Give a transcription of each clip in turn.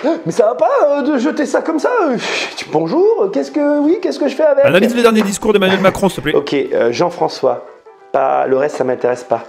Mais ça va pas de jeter ça comme ça. Bonjour, qu'est-ce que je fais avec? Analyse le dernier discours d'Emmanuel Macron, s'il te plaît. Ok, Jean-François. Pas le reste, ça m'intéresse pas.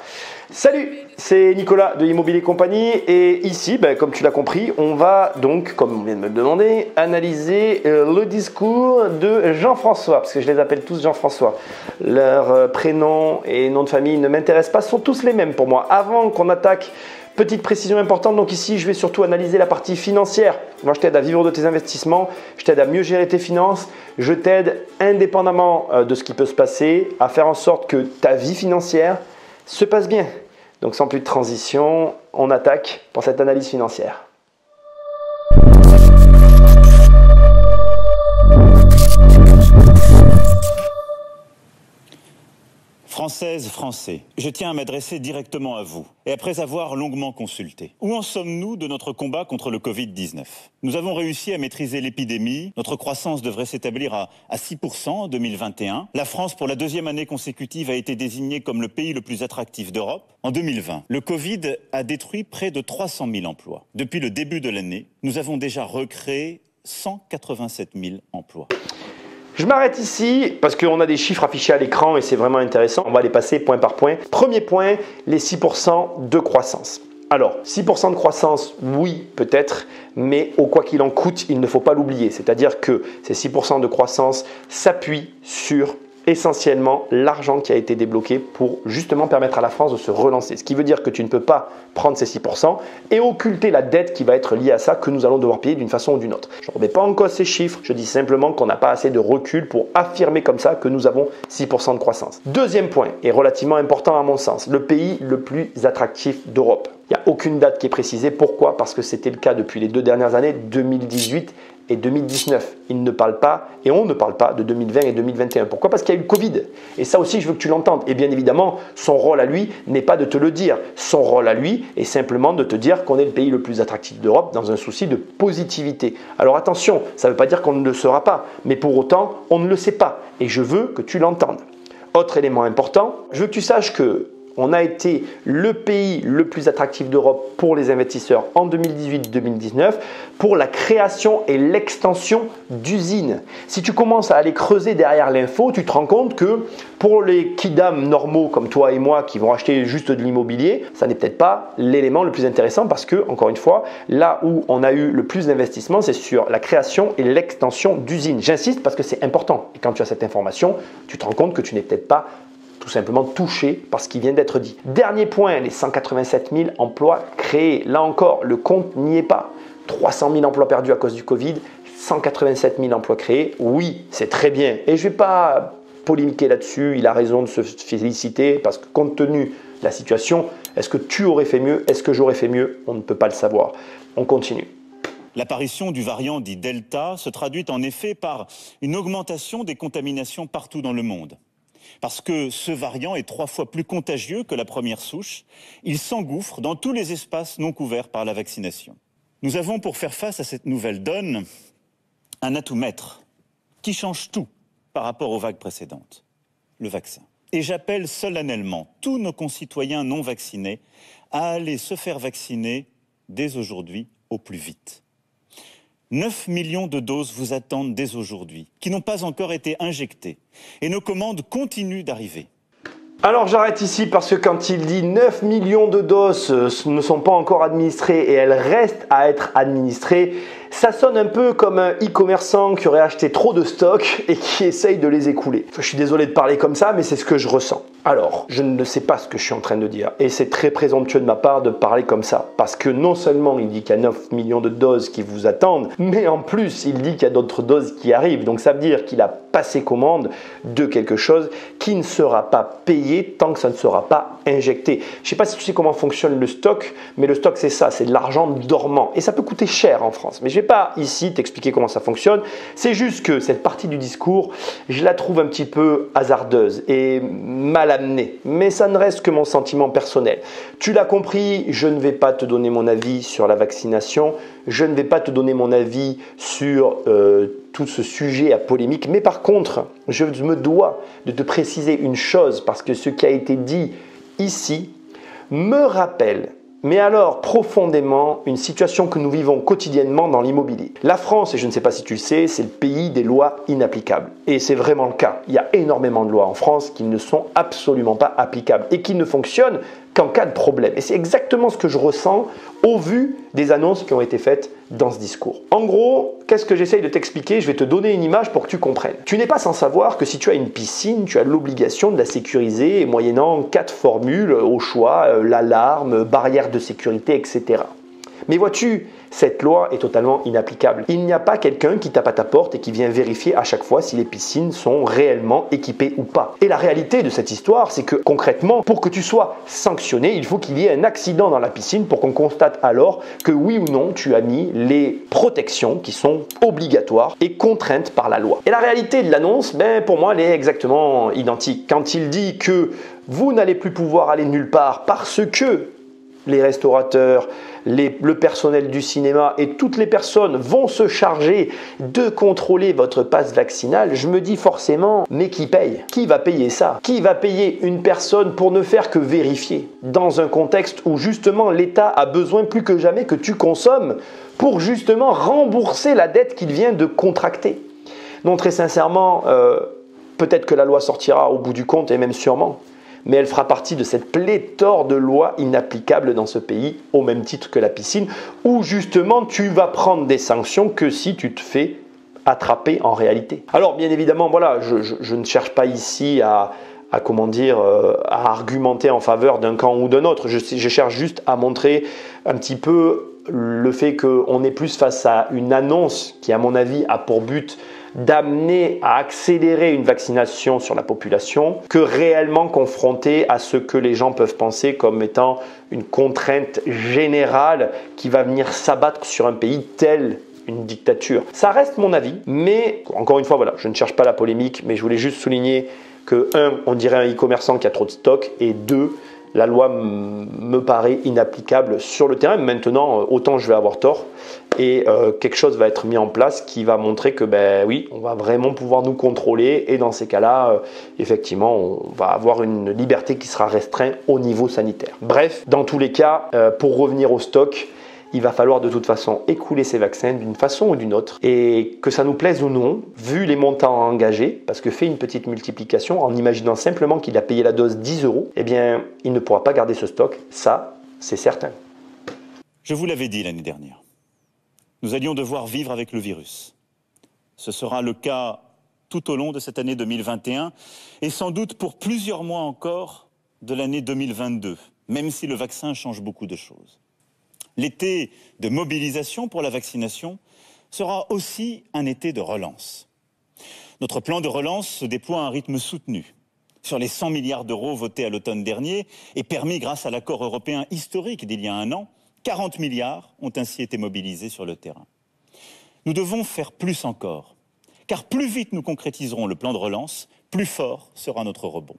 Salut, c'est Nicolas de Immobilier Compagnie et ici, comme tu l'as compris, on va donc, comme on vient de me le demander, analyser le discours de Jean-François, parce que je les appelle tous Jean-François. Leurs prénoms et noms de famille ne m'intéressent pas, sont tous les mêmes pour moi. Avant qu'on attaque, petite précision importante, donc ici je vais surtout analyser la partie financière. Moi je t'aide à vivre de tes investissements, je t'aide à mieux gérer tes finances, je t'aide indépendamment de ce qui peut se passer à faire en sorte que ta vie financière se passe bien. Donc sans plus de transition, on attaque pour cette analyse financière. Françaises, Français, je tiens à m'adresser directement à vous. Et après avoir longuement consulté, où en sommes-nous de notre combat contre le Covid-19 ? Nous avons réussi à maîtriser l'épidémie. Notre croissance devrait s'établir à 6% en 2021. La France, pour la deuxième année consécutive, a été désignée comme le pays le plus attractif d'Europe. En 2020, le Covid a détruit près de 300 000 emplois. Depuis le début de l'année, nous avons déjà recréé 187 000 emplois. Je m'arrête ici parce qu'on a des chiffres affichés à l'écran et c'est vraiment intéressant. On va les passer point par point. Premier point, les 6% de croissance. Alors, 6% de croissance, oui, peut-être, mais au quoi qu'il en coûte, il ne faut pas l'oublier. C'est-à-dire que ces 6% de croissance s'appuient sur essentiellement l'argent qui a été débloqué pour justement permettre à la France de se relancer. Ce qui veut dire que tu ne peux pas prendre ces 6% et occulter la dette qui va être liée à ça que nous allons devoir payer d'une façon ou d'une autre. Je ne remets pas en cause ces chiffres, je dis simplement qu'on n'a pas assez de recul pour affirmer comme ça que nous avons 6% de croissance. Deuxième point, et relativement important à mon sens, le pays le plus attractif d'Europe. Il n'y a aucune date qui est précisée. Pourquoi? Parce que c'était le cas depuis les 2 dernières années, 2018 et 2019. Il ne parle pas et on ne parle pas de 2020 et 2021. Pourquoi? Parce qu'il y a eu le Covid. Et ça aussi, je veux que tu l'entendes. Et bien évidemment, son rôle à lui n'est pas de te le dire. Son rôle à lui est simplement de te dire qu'on est le pays le plus attractif d'Europe dans un souci de positivité. Alors attention, ça ne veut pas dire qu'on ne le sera pas. Mais pour autant, on ne le sait pas. Et je veux que tu l'entendes. Autre élément important, je veux que tu saches que on a été le pays le plus attractif d'Europe pour les investisseurs en 2018-2019 pour la création et l'extension d'usines. Si tu commences à aller creuser derrière l'info, tu te rends compte que pour les kidams normaux comme toi et moi qui vont acheter juste de l'immobilier, ça n'est peut-être pas l'élément le plus intéressant parce que, encore une fois, là où on a eu le plus d'investissement, c'est sur la création et l'extension d'usines. J'insiste parce que c'est important. Et quand tu as cette information, tu te rends compte que tu n'es peut-être pas tout simplement touché par ce qui vient d'être dit. Dernier point, les 187 000 emplois créés. Là encore, le compte n'y est pas. 300 000 emplois perdus à cause du Covid, 187 000 emplois créés. Oui, c'est très bien. Et je ne vais pas polémiquer là-dessus. Il a raison de se féliciter parce que compte tenu de la situation, est-ce que tu aurais fait mieux? Est-ce que j'aurais fait mieux? On ne peut pas le savoir. On continue. L'apparition du variant dit Delta se traduit en effet par une augmentation des contaminations partout dans le monde. Parce que ce variant est 3 fois plus contagieux que la première souche, il s'engouffre dans tous les espaces non couverts par la vaccination. Nous avons, pour faire face à cette nouvelle donne, un atout maître qui change tout par rapport aux vagues précédentes, le vaccin. Et j'appelle solennellement tous nos concitoyens non vaccinés à aller se faire vacciner dès aujourd'hui au plus vite. 9 millions de doses vous attendent dès aujourd'hui, qui n'ont pas encore été injectées. Et nos commandes continuent d'arriver. Alors j'arrête ici parce que quand il dit 9 millions de doses ne sont pas encore administrées et elles restent à être administrées, ça sonne un peu comme un e-commerçant qui aurait acheté trop de stocks et qui essaye de les écouler. Je suis désolé de parler comme ça, mais c'est ce que je ressens. Alors, je ne sais pas ce que je suis en train de dire et c'est très présomptueux de ma part de parler comme ça parce que non seulement il dit qu'il y a 9 millions de doses qui vous attendent, mais en plus il dit qu'il y a d'autres doses qui arrivent. Donc ça veut dire qu'il a passé commande de quelque chose qui ne sera pas payé tant que ça ne sera pas injecté. Je ne sais pas si tu sais comment fonctionne le stock, mais le stock c'est ça, c'est de l'argent dormant et ça peut coûter cher en France. Mais je ne vais pas ici t'expliquer comment ça fonctionne, c'est juste que cette partie du discours, je la trouve un petit peu hasardeuse et mal amenée, mais ça ne reste que mon sentiment personnel. Tu l'as compris, je ne vais pas te donner mon avis sur la vaccination, je ne vais pas te donner mon avis sur tout ce sujet à polémique, mais par contre, je me dois de te préciser une chose parce que ce qui a été dit ici me rappelle mais alors profondément une situation que nous vivons quotidiennement dans l'immobilier. La France, et je ne sais pas si tu le sais, c'est le pays des lois inapplicables. Et c'est vraiment le cas. Il y a énormément de lois en France qui ne sont absolument pas applicables et qui ne fonctionnent qu'en cas de problème. Et c'est exactement ce que je ressens au vu des annonces qui ont été faites dans ce discours. En gros, qu'est-ce que j'essaye de t'expliquer? Je vais te donner une image pour que tu comprennes. Tu n'es pas sans savoir que si tu as une piscine, tu as l'obligation de la sécuriser moyennant 4 formules au choix, l'alarme, barrière de sécurité, etc. Mais vois-tu, cette loi est totalement inapplicable. Il n'y a pas quelqu'un qui tape à ta porte et qui vient vérifier à chaque fois si les piscines sont réellement équipées ou pas. Et la réalité de cette histoire, c'est que concrètement, pour que tu sois sanctionné, il faut qu'il y ait un accident dans la piscine pour qu'on constate alors que oui ou non, tu as mis les protections qui sont obligatoires et contraintes par la loi. Et la réalité de l'annonce, pour moi, elle est exactement identique. Quand il dit que vous n'allez plus pouvoir aller nulle part parce que les restaurateurs, le personnel du cinéma et toutes les personnes vont se charger de contrôler votre passe vaccinal, je me dis forcément, mais qui paye? Qui va payer ça? Qui va payer une personne pour ne faire que vérifier dans un contexte où justement l'État a besoin plus que jamais que tu consommes pour justement rembourser la dette qu'il vient de contracter? Non, très sincèrement, peut-être que la loi sortira au bout du compte et même sûrement. Mais elle fera partie de cette pléthore de lois inapplicables dans ce pays, au même titre que la piscine, où justement tu vas prendre des sanctions que si tu te fais attraper en réalité. Alors bien évidemment, voilà, je ne cherche pas ici à argumenter en faveur d'un camp ou d'un autre. Je cherche juste à montrer un petit peu le fait qu'on est plus face à une annonce qui, à mon avis, a pour but d'amener à accélérer une vaccination sur la population que réellement confronté à ce que les gens peuvent penser comme étant une contrainte générale qui va venir s'abattre sur un pays tel une dictature. Ça reste mon avis, mais encore une fois, voilà, je ne cherche pas la polémique, mais je voulais juste souligner que 1, on dirait un e-commerçant qui a trop de stock, et 2, la loi me paraît inapplicable sur le terrain. Maintenant, autant je vais avoir tort et quelque chose va être mis en place qui va montrer que oui, on va vraiment pouvoir nous contrôler et dans ces cas-là, effectivement, on va avoir une liberté qui sera restreinte au niveau sanitaire. Bref, dans tous les cas, pour revenir au stock, il va falloir de toute façon écouler ces vaccins d'une façon ou d'une autre. Et que ça nous plaise ou non, vu les montants engagés, parce que fait une petite multiplication en imaginant simplement qu'il a payé la dose 10 €, eh bien, il ne pourra pas garder ce stock. Ça, c'est certain. Je vous l'avais dit l'année dernière. Nous allions devoir vivre avec le virus. Ce sera le cas tout au long de cette année 2021 et sans doute pour plusieurs mois encore de l'année 2022, même si le vaccin change beaucoup de choses. L'été de mobilisation pour la vaccination sera aussi un été de relance. Notre plan de relance se déploie à un rythme soutenu. Sur les 100 milliards d'euros votés à l'automne dernier et permis grâce à l'accord européen historique d'il y a un an, 40 milliards ont ainsi été mobilisés sur le terrain. Nous devons faire plus encore, car plus vite nous concrétiserons le plan de relance, plus fort sera notre rebond.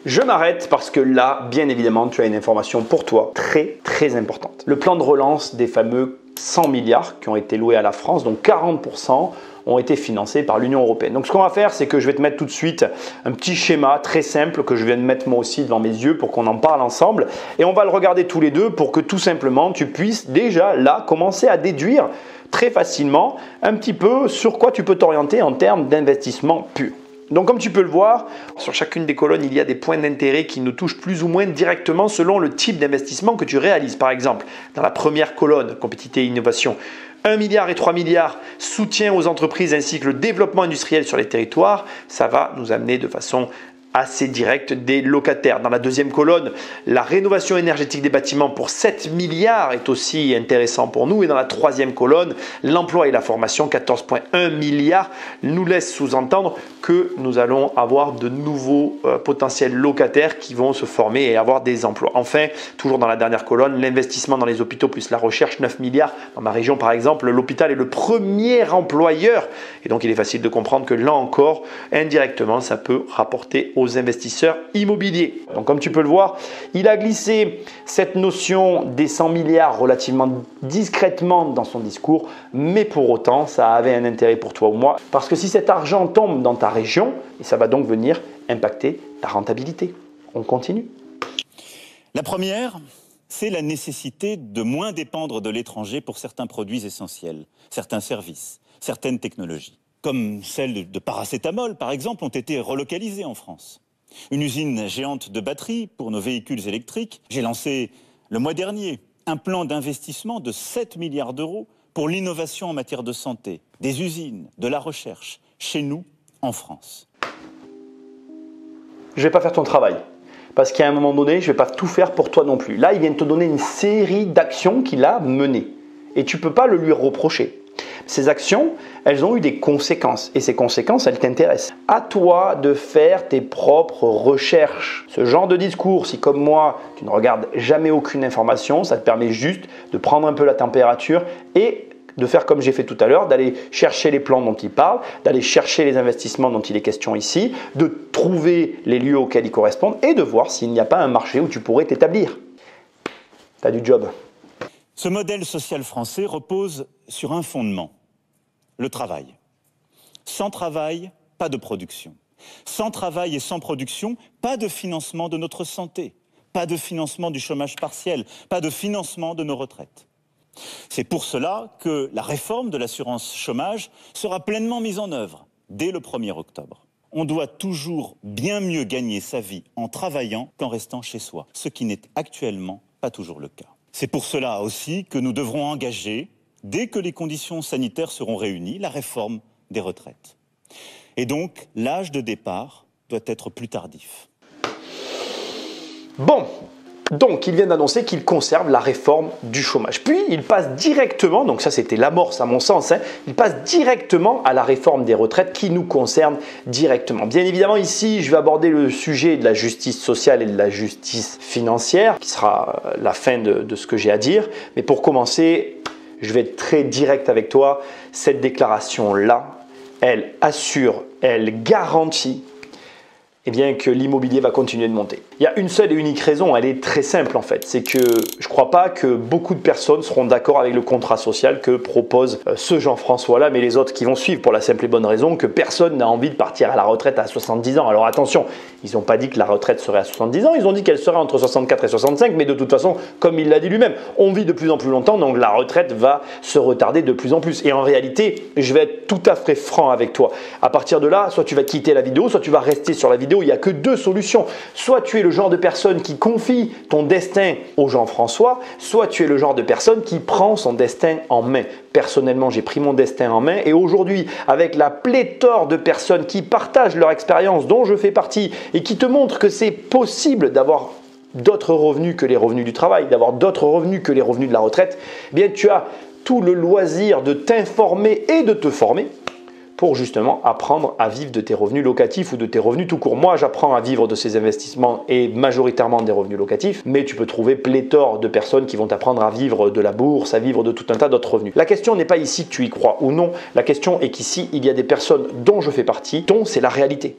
Je m'arrête parce que là, bien évidemment, tu as une information pour toi très très importante. Le plan de relance des fameux 100 milliards qui ont été loués à la France, donc 40% ont été financés par l'Union européenne. Donc ce qu'on va faire, c'est que je vais te mettre tout de suite un petit schéma très simple que je viens de mettre moi aussi devant mes yeux pour qu'on en parle ensemble. Et on va le regarder tous les deux pour que tout simplement tu puisses déjà là commencer à déduire très facilement un petit peu sur quoi tu peux t'orienter en termes d'investissement pur. Donc comme tu peux le voir, sur chacune des colonnes, il y a des points d'intérêt qui nous touchent plus ou moins directement selon le type d'investissement que tu réalises. Par exemple, dans la première colonne, compétitivité et innovation, 1 milliard et 3 milliards, soutien aux entreprises ainsi que le développement industriel sur les territoires, ça va nous amener de façon assez directe des locataires. Dans la deuxième colonne, la rénovation énergétique des bâtiments pour 7 milliards est aussi intéressant pour nous. Et dans la troisième colonne, l'emploi et la formation, 14,1 milliards, nous laisse sous-entendre que nous allons avoir de nouveaux potentiels locataires qui vont se former et avoir des emplois. Enfin, toujours dans la dernière colonne, l'investissement dans les hôpitaux plus la recherche, 9 milliards. Dans ma région, par exemple, l'hôpital est le premier employeur. Et donc, il est facile de comprendre que là encore, indirectement, ça peut rapporter aux investisseurs immobiliers. Donc comme tu peux le voir, il a glissé cette notion des 100 milliards relativement discrètement dans son discours, mais pour autant, ça avait un intérêt pour toi ou moi, parce que si cet argent tombe dans ta région, ça va donc venir impacter ta rentabilité. On continue. La première, c'est la nécessité de moins dépendre de l'étranger pour certains produits essentiels, certains services, certaines technologies. Comme celles de paracétamol, par exemple, ont été relocalisées en France. Une usine géante de batteries pour nos véhicules électriques. J'ai lancé le mois dernier un plan d'investissement de 7 milliards d'euros pour l'innovation en matière de santé, des usines, de la recherche, chez nous, en France. Je ne vais pas faire ton travail. Parce qu'à un moment donné, je ne vais pas tout faire pour toi non plus. Là, il vient de te donner une série d'actions qu'il a menées. Et tu ne peux pas le lui reprocher. Ces actions, elles ont eu des conséquences. Et ces conséquences, elles t'intéressent. À toi de faire tes propres recherches. Ce genre de discours, si comme moi, tu ne regardes jamais aucune information, ça te permet juste de prendre un peu la température et de faire comme j'ai fait tout à l'heure, d'aller chercher les plans dont il parle, d'aller chercher les investissements dont il est question ici, de trouver les lieux auxquels ils correspondent et de voir s'il n'y a pas un marché où tu pourrais t'établir. Tu as du job. Ce modèle social français repose sur un fondement, le travail. Sans travail, pas de production. Sans travail et sans production, pas de financement de notre santé, pas de financement du chômage partiel, pas de financement de nos retraites. C'est pour cela que la réforme de l'assurance chômage sera pleinement mise en œuvre dès le 1er octobre. On doit toujours bien mieux gagner sa vie en travaillant qu'en restant chez soi, ce qui n'est actuellement pas toujours le cas. C'est pour cela aussi que nous devrons engager, dès que les conditions sanitaires seront réunies, la réforme des retraites. Et donc, l'âge de départ doit être plus tardif. Bon. Donc, il vient d'annoncer qu'il conserve la réforme du chômage. Puis, il passe directement, donc ça c'était l'amorce à mon sens, il passe directement à la réforme des retraites qui nous concerne directement. Bien évidemment, ici, je vais aborder le sujet de la justice sociale et de la justice financière, qui sera la fin de ce que j'ai à dire. Mais pour commencer, je vais être très direct avec toi. Cette déclaration-là, elle assure, elle garantit que l'immobilier va continuer de monter. Il y a une seule et unique raison, elle est très simple en fait, c'est que je ne crois pas que beaucoup de personnes seront d'accord avec le contrat social que propose ce Jean-François-là, mais les autres qui vont suivre pour la simple et bonne raison que personne n'a envie de partir à la retraite à 70 ans. Alors attention, ils n'ont pas dit que la retraite serait à 70 ans, ils ont dit qu'elle serait entre 64 et 65, mais de toute façon, comme il l'a dit lui-même, on vit de plus en plus longtemps, donc la retraite va se retarder de plus en plus. Et en réalité, je vais être tout à fait franc avec toi. À partir de là, soit tu vas quitter la vidéo, soit tu vas rester sur la vidéo. Il n'y a que deux solutions. Soit tu es le genre de personne qui confie ton destin au Jean-François, soit tu es le genre de personne qui prend son destin en main. Personnellement, j'ai pris mon destin en main et aujourd'hui, avec la pléthore de personnes qui partagent leur expérience, dont je fais partie, et qui te montrent que c'est possible d'avoir d'autres revenus que les revenus du travail, d'avoir d'autres revenus que les revenus de la retraite, eh bien tu as tout le loisir de t'informer et de te former pour justement apprendre à vivre de tes revenus locatifs ou de tes revenus tout court. Moi, j'apprends à vivre de ces investissements et majoritairement des revenus locatifs, mais tu peux trouver pléthore de personnes qui vont t'apprendre à vivre de la bourse, à vivre de tout un tas d'autres revenus. La question n'est pas ici que tu y crois ou non, la question est qu'ici, il y a des personnes dont je fais partie, dont c'est la réalité.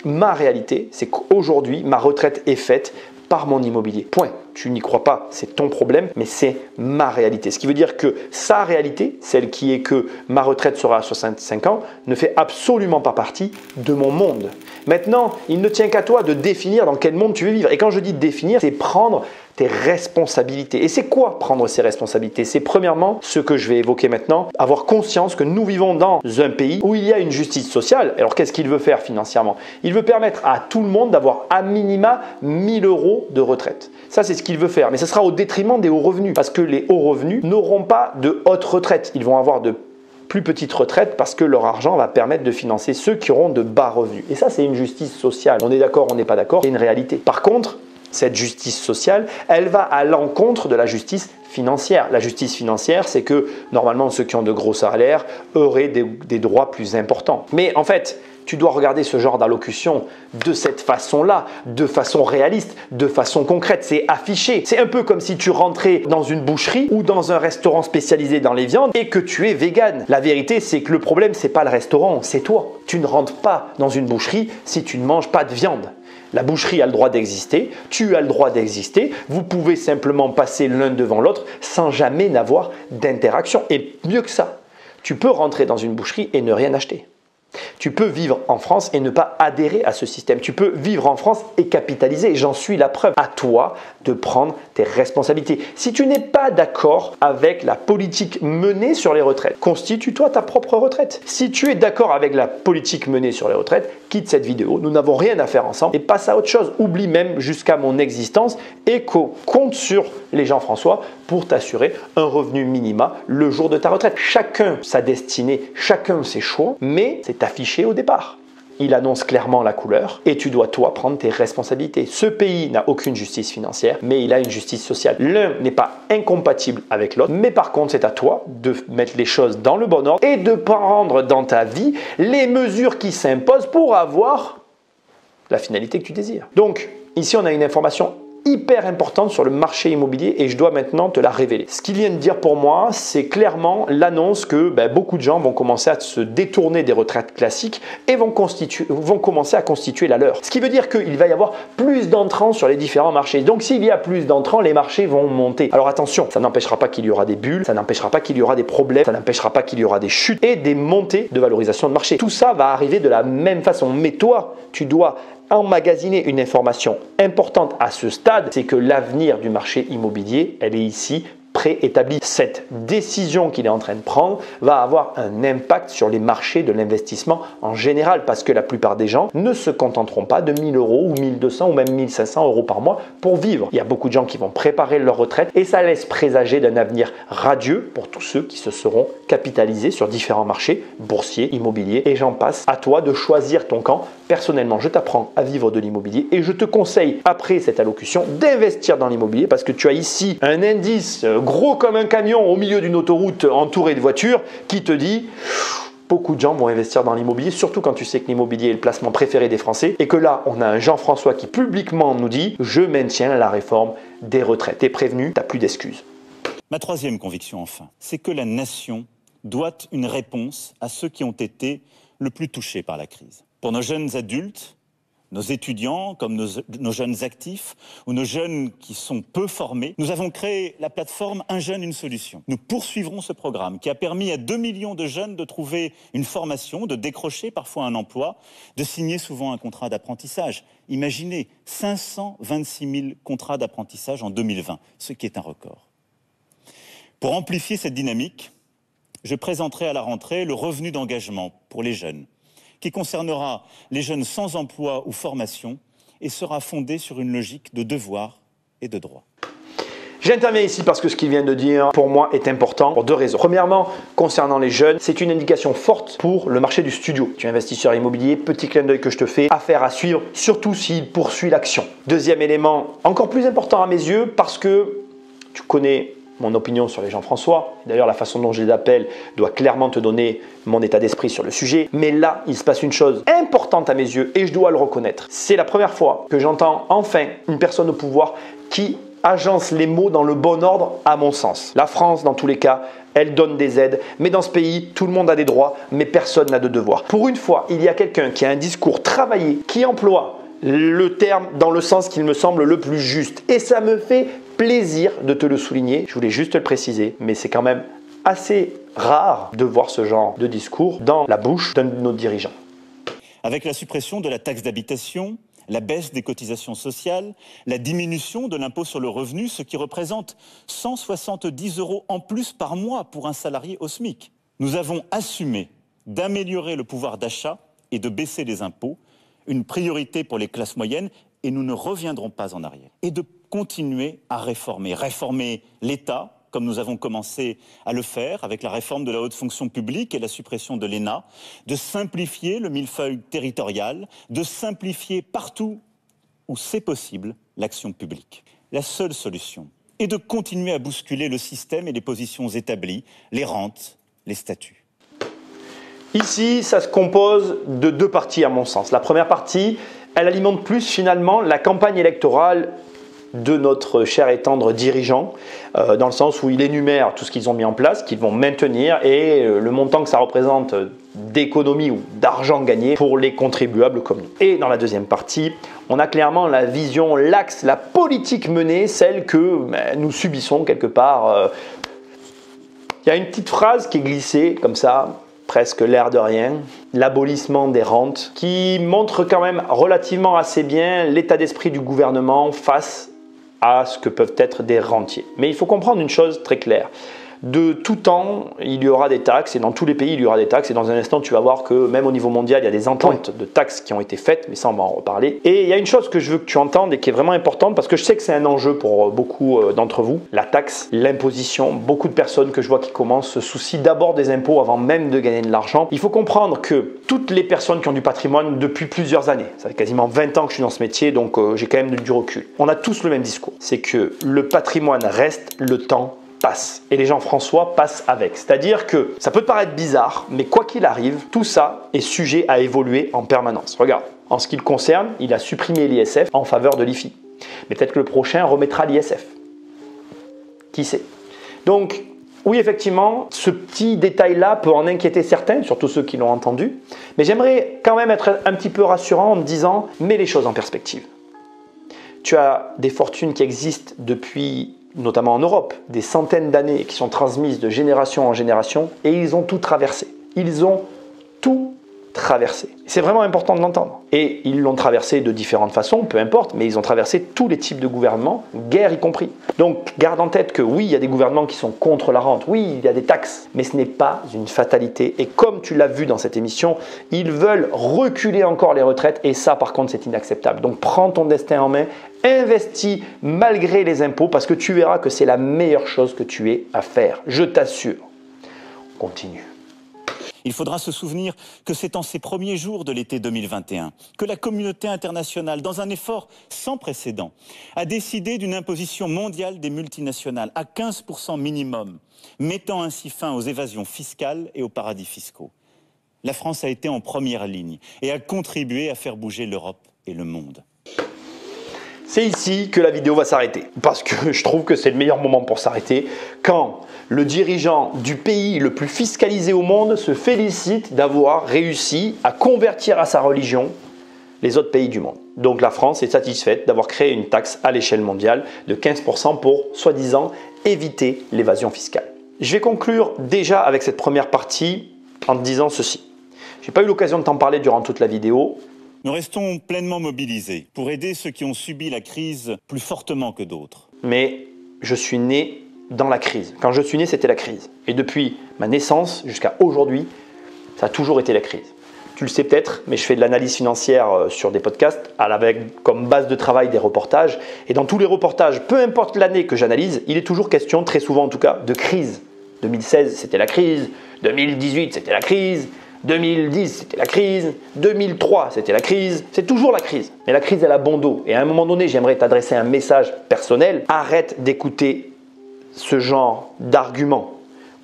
Ma réalité, c'est qu'aujourd'hui, ma retraite est faite par mon immobilier. Point. Tu n'y crois pas, c'est ton problème, mais c'est ma réalité. Ce qui veut dire que sa réalité, celle qui est que ma retraite sera à 65 ans, ne fait absolument pas partie de mon monde. Maintenant, il ne tient qu'à toi de définir dans quel monde tu veux vivre. Et quand je dis définir, c'est prendre tes responsabilités. Et c'est quoi prendre ses responsabilités? C'est premièrement ce que je vais évoquer maintenant, avoir conscience que nous vivons dans un pays où il y a une justice sociale. Alors qu'est-ce qu'il veut faire financièrement? Il veut permettre à tout le monde d'avoir à minima 1000 € de retraite. Ça, c'est ce qu'il veut faire, mais ce sera au détriment des hauts revenus, parce que les hauts revenus n'auront pas de haute retraite. Ils vont avoir de plus petites retraites parce que leur argent va permettre de financer ceux qui auront de bas revenus. Et ça, c'est une justice sociale. On est d'accord, on n'est pas d'accord, c'est une réalité. Par contre, cette justice sociale, elle va à l'encontre de la justice financière. La justice financière, c'est que normalement, ceux qui ont de gros salaires auraient des droits plus importants. Mais en fait, tu dois regarder ce genre d'allocution de cette façon-là, de façon réaliste, de façon concrète. C'est affiché. C'est un peu comme si tu rentrais dans une boucherie ou dans un restaurant spécialisé dans les viandes et que tu es vegan. La vérité, c'est que le problème, c'est pas le restaurant, c'est toi. Tu ne rentres pas dans une boucherie si tu ne manges pas de viande. La boucherie a le droit d'exister, tu as le droit d'exister, vous pouvez simplement passer l'un devant l'autre sans jamais n'avoir d'interaction. Et mieux que ça, tu peux rentrer dans une boucherie et ne rien acheter. Tu peux vivre en France et ne pas adhérer à ce système. Tu peux vivre en France et capitaliser. J'en suis la preuve. À toi de prendre tes responsabilités. Si tu n'es pas d'accord avec la politique menée sur les retraites, constitue-toi ta propre retraite. Si tu es d'accord avec la politique menée sur les retraites, quitte cette vidéo. Nous n'avons rien à faire ensemble et passe à autre chose. Oublie même jusqu'à mon existence et compte sur les Jean-François pour t'assurer un revenu minima le jour de ta retraite. Chacun sa destinée, chacun ses choix, mais c'est affiché au départ. Il annonce clairement la couleur et tu dois toi prendre tes responsabilités. Ce pays n'a aucune justice financière, mais il a une justice sociale. L'un n'est pas incompatible avec l'autre, mais par contre c'est à toi de mettre les choses dans le bon ordre et de prendre dans ta vie les mesures qui s'imposent pour avoir la finalité que tu désires. Donc ici on a une information hyper importante sur le marché immobilier et je dois maintenant te la révéler. Ce qu'il vient de dire pour moi, c'est clairement l'annonce que beaucoup de gens vont commencer à se détourner des retraites classiques et vont commencer à constituer la leur. Ce qui veut dire qu'il va y avoir plus d'entrants sur les différents marchés. Donc s'il y a plus d'entrants, les marchés vont monter. Alors attention, ça n'empêchera pas qu'il y aura des bulles, ça n'empêchera pas qu'il y aura des problèmes, ça n'empêchera pas qu'il y aura des chutes et des montées de valorisation de marché. Tout ça va arriver de la même façon. Mais toi, tu dois emmagasiner une information importante à ce stade, c'est que l'avenir du marché immobilier, elle est ici préétablie. Cette décision qu'il est en train de prendre va avoir un impact sur les marchés de l'investissement en général parce que la plupart des gens ne se contenteront pas de 1000 euros ou 1200 ou même 1500 euros par mois pour vivre. Il y a beaucoup de gens qui vont préparer leur retraite et ça laisse présager d'un avenir radieux pour tous ceux qui se seront capitalisés sur différents marchés boursiers, immobiliers et j'en passe. À toi de choisir ton camp. Personnellement, je t'apprends à vivre de l'immobilier et je te conseille, après cette allocution, d'investir dans l'immobilier parce que tu as ici un indice gros comme un camion au milieu d'une autoroute entourée de voitures qui te dit beaucoup de gens vont investir dans l'immobilier, surtout quand tu sais que l'immobilier est le placement préféré des Français et que là, on a un Jean-François qui publiquement nous dit « Je maintiens la réforme des retraites ». T'es prévenu, t'as plus d'excuses. Ma troisième conviction, enfin, c'est que la nation doit une réponse à ceux qui ont été le plus touchés par la crise. Pour nos jeunes adultes, nos étudiants, comme nos jeunes actifs ou nos jeunes qui sont peu formés, nous avons créé la plateforme Un jeune, une solution. Nous poursuivrons ce programme qui a permis à 2 millions de jeunes de trouver une formation, de décrocher parfois un emploi, de signer souvent un contrat d'apprentissage. Imaginez, 526 000 contrats d'apprentissage en 2020, ce qui est un record. Pour amplifier cette dynamique, je présenterai à la rentrée le revenu d'engagement pour les jeunes, qui concernera les jeunes sans emploi ou formation et sera fondé sur une logique de devoir et de droit. J'interviens ici parce que ce qu'il vient de dire, pour moi, est important pour deux raisons. Premièrement, concernant les jeunes, c'est une indication forte pour le marché du studio. Tu es investisseur immobilier, petit clin d'œil que je te fais, affaire à suivre, surtout s'il poursuit l'action. Deuxième élément, encore plus important à mes yeux, parce que tu connais mon opinion sur les Jean-François. D'ailleurs, la façon dont je les appelle doit clairement te donner mon état d'esprit sur le sujet. Mais là, il se passe une chose importante à mes yeux et je dois le reconnaître. C'est la première fois que j'entends enfin une personne au pouvoir qui agence les mots dans le bon ordre à mon sens. La France, dans tous les cas, elle donne des aides, mais dans ce pays, tout le monde a des droits, mais personne n'a de devoirs. Pour une fois, il y a quelqu'un qui a un discours travaillé, qui emploie le terme dans le sens qu'il me semble le plus juste. Et ça me fait plaisir de te le souligner. Je voulais juste te le préciser, mais c'est quand même assez rare de voir ce genre de discours dans la bouche d'un de nos dirigeants. Avec la suppression de la taxe d'habitation, la baisse des cotisations sociales, la diminution de l'impôt sur le revenu, ce qui représente 170 € en plus par mois pour un salarié au SMIC. Nous avons assumé d'améliorer le pouvoir d'achat et de baisser les impôts, une priorité pour les classes moyennes, et nous ne reviendrons pas en arrière. Et de continuer à réformer l'État, comme nous avons commencé à le faire avec la réforme de la haute fonction publique et la suppression de l'ENA, de simplifier le millefeuille territorial, de simplifier partout où c'est possible l'action publique. La seule solution est de continuer à bousculer le système et les positions établies, les rentes, les statuts. Ici, ça se compose de deux parties à mon sens. La première partie, elle alimente plus finalement la campagne électorale de notre cher et tendre dirigeant, dans le sens où il énumère tout ce qu'ils ont mis en place, qu'ils vont maintenir et le montant que ça représente d'économie ou d'argent gagné pour les contribuables comme nous. Et dans la deuxième partie, on a clairement la vision, l'axe, la politique menée, celle que nous subissons quelque part. Il y a une petite phrase qui est glissée comme ça, presque l'air de rien, l'abolissement des rentes, qui montre quand même relativement assez bien l'état d'esprit du gouvernement face à ce que peuvent être des rentiers. Mais il faut comprendre une chose très claire. De tout temps, il y aura des taxes et dans tous les pays, il y aura des taxes. Et dans un instant, tu vas voir que même au niveau mondial, il y a des ententes de taxes qui ont été faites, mais ça, on va en reparler. Et il y a une chose que je veux que tu entendes et qui est vraiment importante parce que je sais que c'est un enjeu pour beaucoup d'entre vous. La taxe, l'imposition, beaucoup de personnes que je vois qui commencent se soucient d'abord des impôts avant même de gagner de l'argent. Il faut comprendre que toutes les personnes qui ont du patrimoine depuis plusieurs années, ça fait quasiment 20 ans que je suis dans ce métier, donc j'ai quand même du recul. On a tous le même discours. C'est que le patrimoine reste, le temps passe. Et les gens François passent avec. C'est-à-dire que ça peut te paraître bizarre, mais quoi qu'il arrive, tout ça est sujet à évoluer en permanence. Regarde, en ce qui le concerne, il a supprimé l'ISF en faveur de l'IFI. Mais peut-être que le prochain remettra l'ISF. Qui sait? Donc, oui, effectivement, ce petit détail-là peut en inquiéter certains, surtout ceux qui l'ont entendu. Mais j'aimerais quand même être un petit peu rassurant en me disant, mets les choses en perspective. Tu as des fortunes qui existent depuis, notamment en Europe, des centaines d'années qui sont transmises de génération en génération et ils ont tout traversé. Ils ont tout traversé. C'est vraiment important de l'entendre. Et ils l'ont traversé de différentes façons, peu importe, mais ils ont traversé tous les types de gouvernements, guerre y compris. Donc garde en tête que oui, il y a des gouvernements qui sont contre la rente, oui, il y a des taxes, mais ce n'est pas une fatalité. Et comme tu l'as vu dans cette émission, ils veulent reculer encore les retraites et ça par contre c'est inacceptable. Donc prends ton destin en main, investis malgré les impôts parce que tu verras que c'est la meilleure chose que tu aies à faire. Je t'assure. On continue. Il faudra se souvenir que c'est en ces premiers jours de l'été 2021 que la communauté internationale, dans un effort sans précédent, a décidé d'une imposition mondiale des multinationales à 15% minimum, mettant ainsi fin aux évasions fiscales et aux paradis fiscaux. La France a été en première ligne et a contribué à faire bouger l'Europe et le monde. C'est ici que la vidéo va s'arrêter, parce que je trouve que c'est le meilleur moment pour s'arrêter, quand le dirigeant du pays le plus fiscalisé au monde se félicite d'avoir réussi à convertir à sa religion les autres pays du monde. Donc la France est satisfaite d'avoir créé une taxe à l'échelle mondiale de 15% pour, soi-disant, éviter l'évasion fiscale. Je vais conclure déjà avec cette première partie en te disant ceci. Je n'ai pas eu l'occasion de t'en parler durant toute la vidéo. Nous restons pleinement mobilisés pour aider ceux qui ont subi la crise plus fortement que d'autres. Mais je suis né dans la crise. Quand je suis né, c'était la crise. Et depuis ma naissance jusqu'à aujourd'hui, ça a toujours été la crise. Tu le sais peut-être, mais je fais de l'analyse financière sur des podcasts avec comme base de travail des reportages. Et dans tous les reportages, peu importe l'année que j'analyse, il est toujours question, très souvent en tout cas, de crise. 2016, c'était la crise. 2018, c'était la crise. 2010, c'était la crise. 2003, c'était la crise. C'est toujours la crise. Mais la crise, elle a bon dos. Et à un moment donné, j'aimerais t'adresser un message personnel. Arrête d'écouter ce genre d'arguments.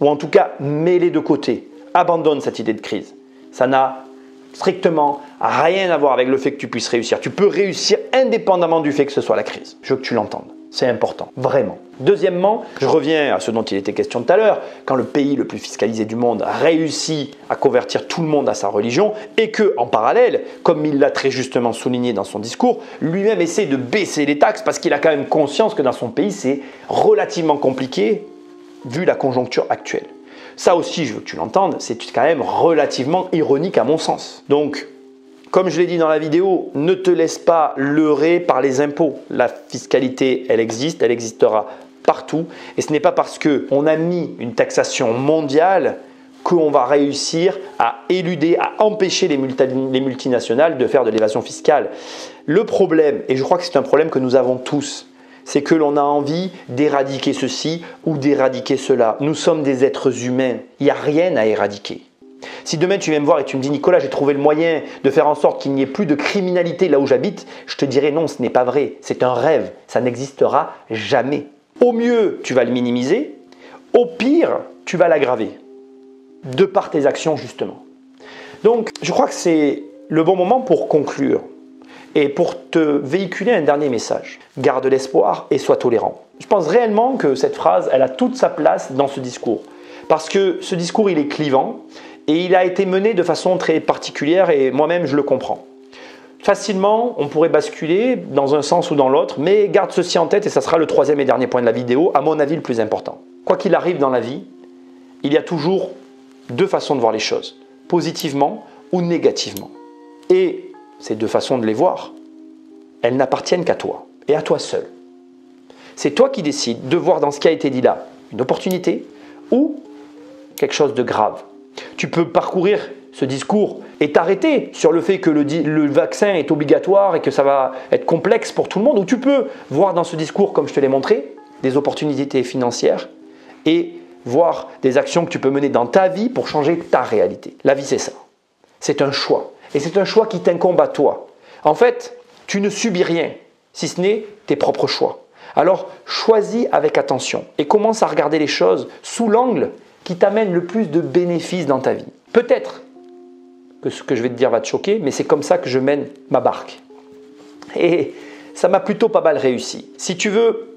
Ou en tout cas, mets-les de côté. Abandonne cette idée de crise. Ça n'a strictement rien à voir avec le fait que tu puisses réussir. Tu peux réussir indépendamment du fait que ce soit la crise. Je veux que tu l'entendes. C'est important, vraiment. Deuxièmement, je reviens à ce dont il était question tout à l'heure, quand le pays le plus fiscalisé du monde réussit à convertir tout le monde à sa religion et que, en parallèle, comme il l'a très justement souligné dans son discours, lui-même essaie de baisser les taxes parce qu'il a quand même conscience que dans son pays, c'est relativement compliqué vu la conjoncture actuelle. Ça aussi, je veux que tu l'entendes, c'est quand même relativement ironique à mon sens. Donc, comme je l'ai dit dans la vidéo, ne te laisse pas leurrer par les impôts. La fiscalité, elle existe, elle existera partout. Et ce n'est pas parce qu'on a mis une taxation mondiale qu'on va réussir à éluder, à empêcher les multinationales de faire de l'évasion fiscale. Le problème, et je crois que c'est un problème que nous avons tous, c'est que l'on a envie d'éradiquer ceci ou d'éradiquer cela. Nous sommes des êtres humains. Il n'y a rien à éradiquer. Si demain tu viens me voir et tu me dis « Nicolas, j'ai trouvé le moyen de faire en sorte qu'il n'y ait plus de criminalité là où j'habite », je te dirai « Non, ce n'est pas vrai. C'est un rêve. Ça n'existera jamais. » Au mieux, tu vas le minimiser. Au pire, tu vas l'aggraver. De par tes actions, justement. Donc, je crois que c'est le bon moment pour conclure et pour te véhiculer un dernier message. Garde l'espoir et sois tolérant. Je pense réellement que cette phrase, elle a toute sa place dans ce discours. Parce que ce discours, il est clivant. Et il a été mené de façon très particulière et moi-même je le comprends. Facilement, on pourrait basculer dans un sens ou dans l'autre, mais garde ceci en tête et ça sera le troisième et dernier point de la vidéo, à mon avis le plus important. Quoi qu'il arrive dans la vie, il y a toujours deux façons de voir les choses, positivement ou négativement. Et ces deux façons de les voir, elles n'appartiennent qu'à toi et à toi seul. C'est toi qui décides de voir dans ce qui a été dit là une opportunité ou quelque chose de grave. Tu peux parcourir ce discours et t'arrêter sur le fait que le vaccin est obligatoire et que ça va être complexe pour tout le monde, ou tu peux voir dans ce discours, comme je te l'ai montré, des opportunités financières et voir des actions que tu peux mener dans ta vie pour changer ta réalité. La vie, c'est ça. C'est un choix. Et c'est un choix qui t'incombe à toi. En fait, tu ne subis rien, si ce n'est tes propres choix. Alors, choisis avec attention et commence à regarder les choses sous l'angle qui t'amène le plus de bénéfices dans ta vie. Peut-être que ce que je vais te dire va te choquer, mais c'est comme ça que je mène ma barque. Et ça m'a plutôt pas mal réussi. Si tu veux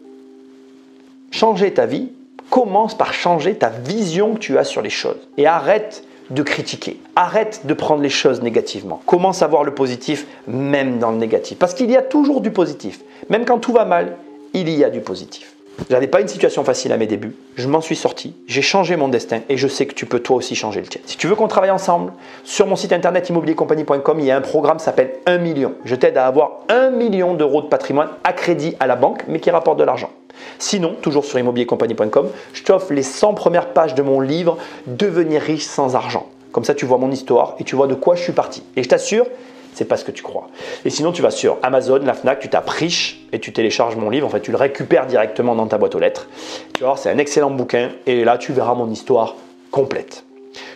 changer ta vie, commence par changer ta vision que tu as sur les choses. Et arrête de critiquer. Arrête de prendre les choses négativement. Commence à voir le positif même dans le négatif. Parce qu'il y a toujours du positif. Même quand tout va mal, il y a du positif. Je n'avais pas une situation facile à mes débuts. Je m'en suis sorti. J'ai changé mon destin et je sais que tu peux toi aussi changer le tien. Si tu veux qu'on travaille ensemble, sur mon site internet immobiliercompagnie.com, il y a un programme qui s'appelle 1 million. Je t'aide à avoir 1 million d'euros de patrimoine à crédit à la banque, mais qui rapporte de l'argent. Sinon, toujours sur immobiliercompagnie.com, je t'offre les 100 premières pages de mon livre « Devenir riche sans argent ». Comme ça, tu vois mon histoire et tu vois de quoi je suis parti. Et je t'assure, c'est pas ce que tu crois. Et sinon, tu vas sur Amazon, la Fnac, tu tapes riche et tu télécharges mon livre. En fait, tu le récupères directement dans ta boîte aux lettres. Tu vas voir, c'est un excellent bouquin et là, tu verras mon histoire complète.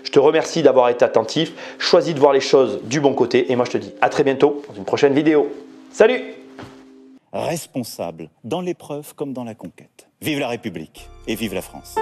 Je te remercie d'avoir été attentif. Choisis de voir les choses du bon côté et moi, je te dis à très bientôt dans une prochaine vidéo. Salut! Responsable dans l'épreuve comme dans la conquête. Vive la République et vive la France.